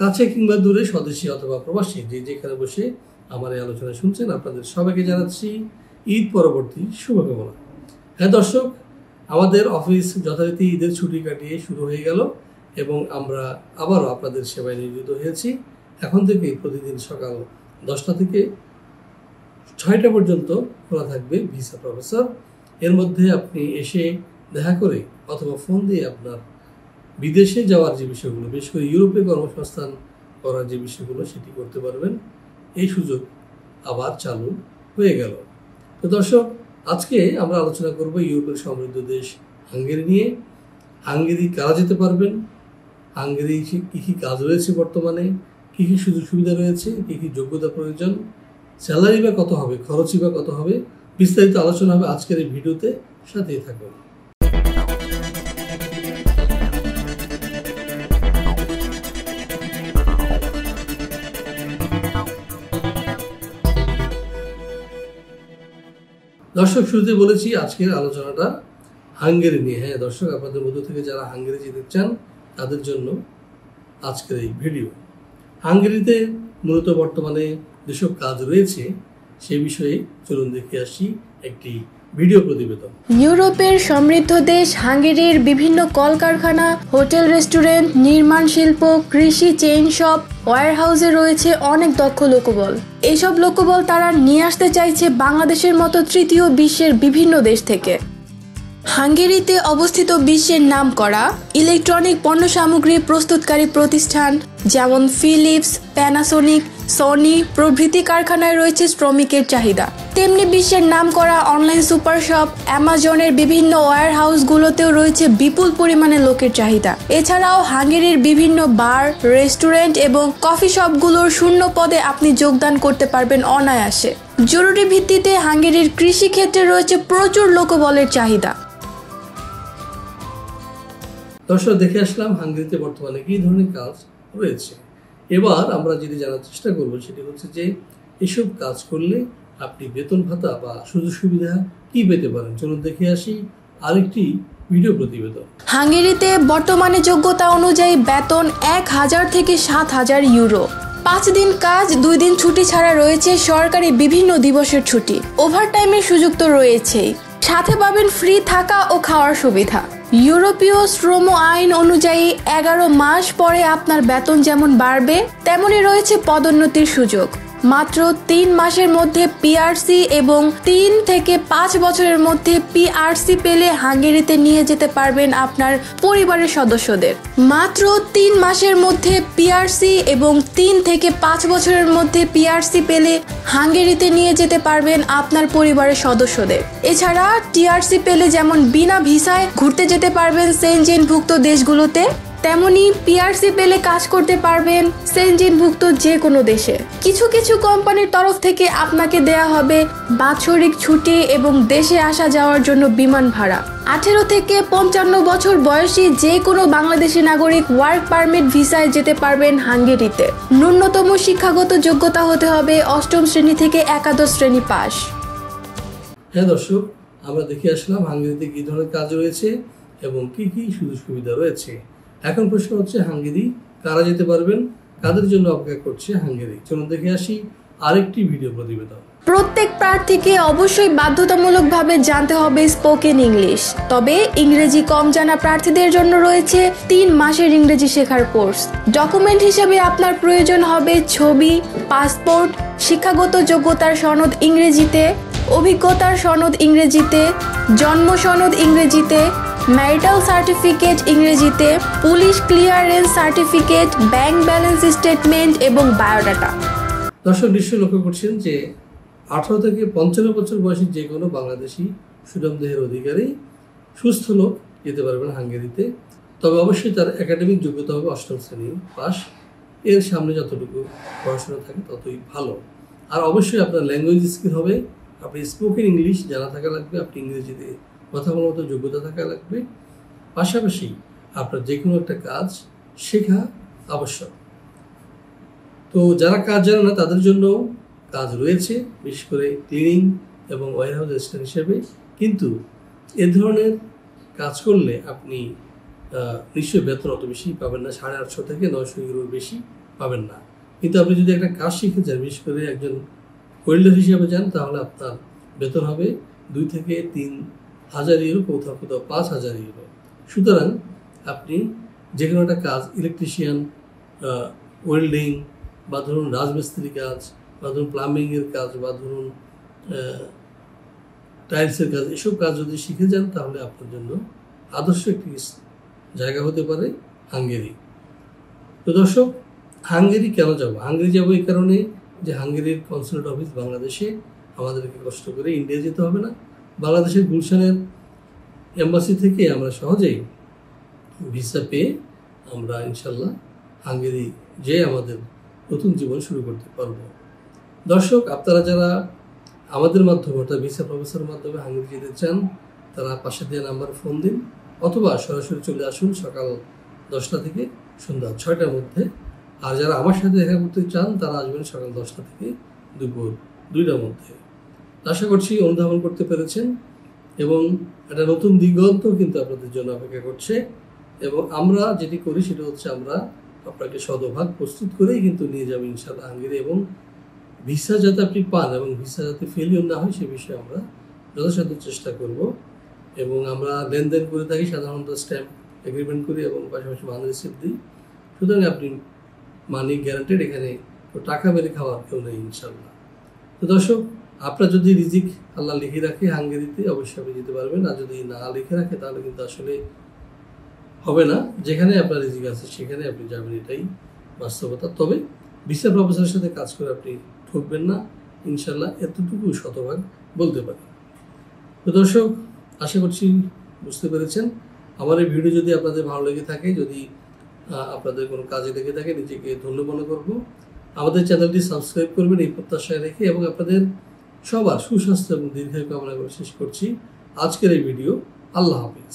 কাছে কিংবা দূরে, স্বদেশী অথবা প্রবাসী, যেখানে বসে আমার এই আলোচনা শুনছেন, আপনাদের সবাইকে জানাচ্ছি ঈদ পরবর্তী শুভকামনা। হ্যাঁ দর্শক, আমাদের অফিস যথারীতি ঈদের ছুটি কাটিয়ে শুরু হয়ে গেল এবং আমরা আবারও আপনাদের সেবায় নিয়োজিত হয়েছি। এখন থেকে প্রতিদিন সকাল 10টা থেকে 6টা পর্যন্ত খোলা থাকবে ভিসা প্রফেসর। এর মধ্যে আপনি এসে দেখা করে অথবা ফোন দিয়ে আপনার বিদেশে যাওয়ার যে বিষয়গুলো, বিশেষ করে ইউরোপে কর্মসংস্থান করার যে বিষয়গুলো, সেটি করতে পারবেন। এই সুযোগ আবার চালু হয়ে গেল। তো দর্শক, আজকে আমরা আলোচনা করব ইউরোপের সমৃদ্ধ দেশ হাঙ্গেরি নিয়ে। হাঙ্গেরি কারা যেতে পারবেন, হাঙ্গেরি কী কী কাজ রয়েছে বর্তমানে, কী কী সুযোগ সুবিধা রয়েছে, কী কী যোগ্যতা প্রয়োজন, স্যালারি বা কত হবে, খরচই বা কত হবে, বিস্তারিত আলোচনা হবে আজকের এই ভিডিওতে। সাথেই থাকুন। দর্শক, শুরুতে বলেছি আজকের আলোচনাটা হাঙ্গেরি নিয়ে। হ্যাঁ দর্শক, আপনাদের মধ্য থেকে যারা হাঙ্গেরি যেতে চান তাদের জন্য আজকের এই ভিডিও। হাঙ্গেরিতে মূলত বর্তমানে যেসব কাজ রয়েছে সেই বিষয়ে চলুন দেখে আসি একটি ভিডিও প্রতিবেদন। ইউরোপের সমৃদ্ধ দেশ হাঙ্গেরির বিভিন্ন কলকারখানা, হোটেল, রেস্টুরেন্ট, নির্মাণ শিল্প, কৃষি, চেইন শপ, ওয়্যারহাউসে রয়েছে অনেক দক্ষ লোকবল। এইসব লোকবল তারা নিয়ে আসতে চাইছে বাংলাদেশের মতো তৃতীয় বিশ্বের বিভিন্ন দেশ থেকে। হাঙ্গেরিতে অবস্থিত বিশ্বের নামকরা ইলেকট্রনিক পণ্য সামগ্রী প্রস্তুতকারী প্রতিষ্ঠান যেমন ফিলিপস, প্যানাসোনিক, সনি প্রভৃতি কারখানায় রয়েছে শ্রমিকের চাহিদা। তেমনি বিশ্বের নামকরা অনলাইন সুপার শপ, অ্যামাজনের বিভিন্ন ওয়্যারহাউসগুলোতেও রয়েছে বিপুল পরিমাণে লোকের চাহিদা। এছাড়াও হাঙ্গেরির বিভিন্ন বার, রেস্টুরেন্ট এবং কফি শপগুলোর শূন্য পদে আপনি যোগদান করতে পারবেন অনায়াসে। জরুরি ভিত্তিতে হাঙ্গেরির কৃষি ক্ষেত্রে রয়েছে প্রচুর লোকবলের চাহিদা। দর্শক, দেখে আসলাম হাঙ্গেরিতে বর্তমানে কী ধরনের কাজ রয়েছে। এবার আমরা যেটি জানার চেষ্টা করব সেটি হচ্ছে যে এসব কাজ করলে আপনি বেতন ভাতা বা সুযোগ সুবিধা কি পেতে পারেন। চলুন দেখে আসি আরেকটি ভিডিও প্রতিবেদন। হাঙ্গেরিতে বর্তমানে যোগ্যতা অনুযায়ী বেতন 1000 থেকে 7000 ইউরো। 5 দিন কাজ, 2 দিন ছুটি ছাড়া রয়েছে সরকারি বিভিন্ন দিবসের ছুটি। ওভারটাইমের সুযোগ তো রয়েছেই, সাথে পাবেন ফ্রি থাকা ও খাওয়ার সুবিধা। ইউরোপীয় শ্রম আইন অনুযায়ী 11 মাস পরে আপনার বেতন যেমন বাড়বে, তেমনি রয়েছে পদোন্নতির সুযোগ। মাত্র 3 মাসের মধ্যে পিআরসি এবং 3 থেকে 5 বছরের মধ্যে পিআরসি পেলে হাঙ্গেরিতে নিয়ে যেতে পারবেন আপনার পরিবারের সদস্যদের। মাত্র 3 মাসের মধ্যে পিআরসি এবং 3 থেকে 5 বছরের মধ্যে পিআরসি পেলে হাঙ্গেরিতে নিয়ে যেতে পারবেন আপনার পরিবারের সদস্যদের। এছাড়া টিআরসি পেলে যেমন বিনা ভিসায় ঘুরতে যেতে পারবেন সেনজেনভুক্ত দেশগুলোতে, তেমনি পিআরসি পেলে কাজ করতে পারবেন সেনজেনভুক্ত যে কোনো দেশে। কিছু কিছু কোম্পানির তরফ থেকে আপনাকে দেয়া হবে বাৎসরিক ছুটি এবং দেশে আসা যাওয়ার জন্য বিমান ভাড়া। 18 থেকে 55 বছর বয়সী যে কোনো বাংলাদেশি নাগরিক ওয়ার্ক পারমিট ভিসায় যেতে পারবেন হাঙ্গেরিতে। ন্যূনতম শিক্ষাগত যোগ্যতা হতে হবে 8ম শ্রেণী থেকে একাদশ শ্রেণী পাস। হ্যাঁ দর্শক, আমরা দেখে আসলাম হাঙ্গেরিতে কী ধরনের কাজ রয়েছে এবং কি কি সুযোগ সুবিধা রয়েছে। এখন প্রশ্ন হচ্ছে হাঙ্গেরি কারা যেতে পারবেন, কাদের জন্য অপেক্ষা করছে হাঙ্গেরি। চলুন দেখে আসি আরেকটি ভিডিও প্রতিবেদন। প্রত্যেক প্রার্থীকে অবশ্যই বাধ্যতামূলকভাবে জানতে হবে স্পোকেন ইংলিশ। তবে ইংরেজি কম জানা প্রার্থীদের জন্য রয়েছে 3 মাসের ইংরেজি শেখার কোর্স। ডকুমেন্ট হিসেবে আপনার প্রয়োজন হবে ছবি, পাসপোর্ট, শিক্ষাগত যোগ্যতার সনদ ইংরেজিতে, অভিজ্ঞতার সনদ ইংরেজিতে, জন্ম সনদ ইংরেজিতে, ম্যারিটাল সার্টিফিকেট ইংরেজিতে, police clearance certificate, bank balance statement এবং বায়োডাটা। দর্শক, নিশ্চয়ই লক্ষ্য করছেন যে 18 থেকে 55 বছর বয়সী যে কোনো বাংলাদেশি সুঠামদেহের অধিকারী সুস্থ লোক যেতে পারবেন হাঙ্গেরিতে। তবে অবশ্যই তার একাডেমিক যোগ্যতা হবে 8ম শ্রেণী পাস। এর সামনে যতটুকু পড়াশোনা থাকে ততই ভালো। আর অবশ্যই আপনার ল্যাঙ্গুয়েজ স্কিল হবে, আপনি স্পোকেন ইংলিশ জানা থাকা লাগবে, আপনি ইংরেজিতে কথা বলার মতো যোগ্যতা থাকা লাগবে। পাশাপাশি আপনার যে কোনো একটা কাজ শেখা আবশ্যক। তো যারা কাজ জানে না তাদের জন্য কাজ রয়েছে, বিশেষ করে ক্লিনিং এবং ওয়্যারহাউস অ্যাসিস্ট্যান্ট হিসেবে। কিন্তু এ ধরনের কাজ করলে আপনি নিশ্চয়ই বেতন অত বেশি পাবেন না, 850 থেকে 900 ইউরোর বেশি পাবেন না। কিন্তু আপনি যদি একটা কাজ শিখে যান, বিশেষ করে একজন ওয়েল্ডার হিসেবে যান, তাহলে আপনার বেতন হবে 2 থেকে 3,000 ইউরো, কোথাও কোথাও 5,000 ইউরো। সুতরাং আপনি যে কোনো একটা কাজ, ইলেকট্রিশিয়ান, ওয়েল্ডিং, বা ধরুন রাজমিস্ত্রি কাজ, বা ধরুন প্লাম্বিংয়ের কাজ, বা ধরুন টাইলসের কাজ, এসব কাজ যদি শিখে যান তাহলে আপনার জন্য আদর্শ একটি জায়গা হতে পারে হাঙ্গেরি। তো দর্শক, হাঙ্গেরি কেন যাব? হাঙ্গেরি যাব এই কারণে যে হাঙ্গেরির কনসুলেট অফিস বাংলাদেশে, আমাদেরকে কষ্ট করে ইন্ডিয়া যেতে হবে না। বাংলাদেশের গুলশানের এম্বাসি থেকে আমরা সহজেই ভিসা পেয়ে আমরা ইনশাল্লাহ হাঙ্গেরি যে আমাদের নতুন জীবন শুরু করতে পারবো। দর্শক, আপনারা যারা আমাদের মাধ্যমে অর্থাৎ ভিসা প্রফেসরের মাধ্যমে হাঙ্গেরি যেতে চান, তারা পাশে দেওয়া নাম্বারে ফোন দিন, অথবা সরাসরি চলে আসুন সকাল 10টা থেকে সন্ধ্যা 6টার মধ্যে। আর যারা আমার সাথে দেখা করতে চান, তারা আসবেন সকাল 10টা থেকে দুপুর 2টার মধ্যে। আশা করছি অনুধাবন করতে পেরেছেন, এবং একটা নতুন দিগন্ত কিন্তু আপনাদের জন্য অপেক্ষা করছে। এবং আমরা যেটি করি সেটা হচ্ছে, আমরা আপনাকে শতভাগ প্রস্তুত করেই কিন্তু নিয়ে যাবো ইনশাআল্লাহ হাঙ্গেরি, এবং ভিসা যাতে আপনি পান এবং ভিসা যাতে ফেলিওর না হয় সে বিষয়ে আমরা যথাসাধ্য চেষ্টা করব। এবং আমরা লেনদেন করে থাকি, সাধারণত স্ট্যাম্প এগ্রিমেন্ট করি এবং পাশাপাশি মানি রিসিপ্ট দিই। সুতরাং আপনি মানি গ্যারান্টেড, এখানে টাকা মেরে খাওয়ার কেউ নেই ইনশাল্লাহ। তো দর্শক, আপনার যদি রিজিক আল্লাহ লিখে রাখে হাঙ্গেরিতে, অবশ্যই আপনি যেতে পারবেন। আর যদি না লিখে রাখে তাহলে কিন্তু আসলে হবে না। যেখানে আপনার রিজিক আছে সেখানে আপনি যাবেন, এটাই বাস্তবতা। তবে ভিসা প্রফেসরের সাথে কাজ করে আপনি ঠকবেন না ইনশাল্লাহ, এতটুকু শতভাগ বলতে পারি। তো দর্শক, আশা করছি বুঝতে পেরেছেন। আমার এই ভিডিও যদি আপনাদের ভালো লেগে থাকে, যদি আপনাদের কোনো কাজে লেগে থাকে, নিজেকে ধন্য মনে করবো। আমাদের চ্যানেলটি সাবস্ক্রাইব করবেন এই প্রত্যাশায় রেখে, এবং আপনাদের সবার সুস্বাস্থ্য এবং দীর্ঘায়ু কামনা করে শেষ করছি আজকের এই ভিডিও। আল্লাহ হাফিজ।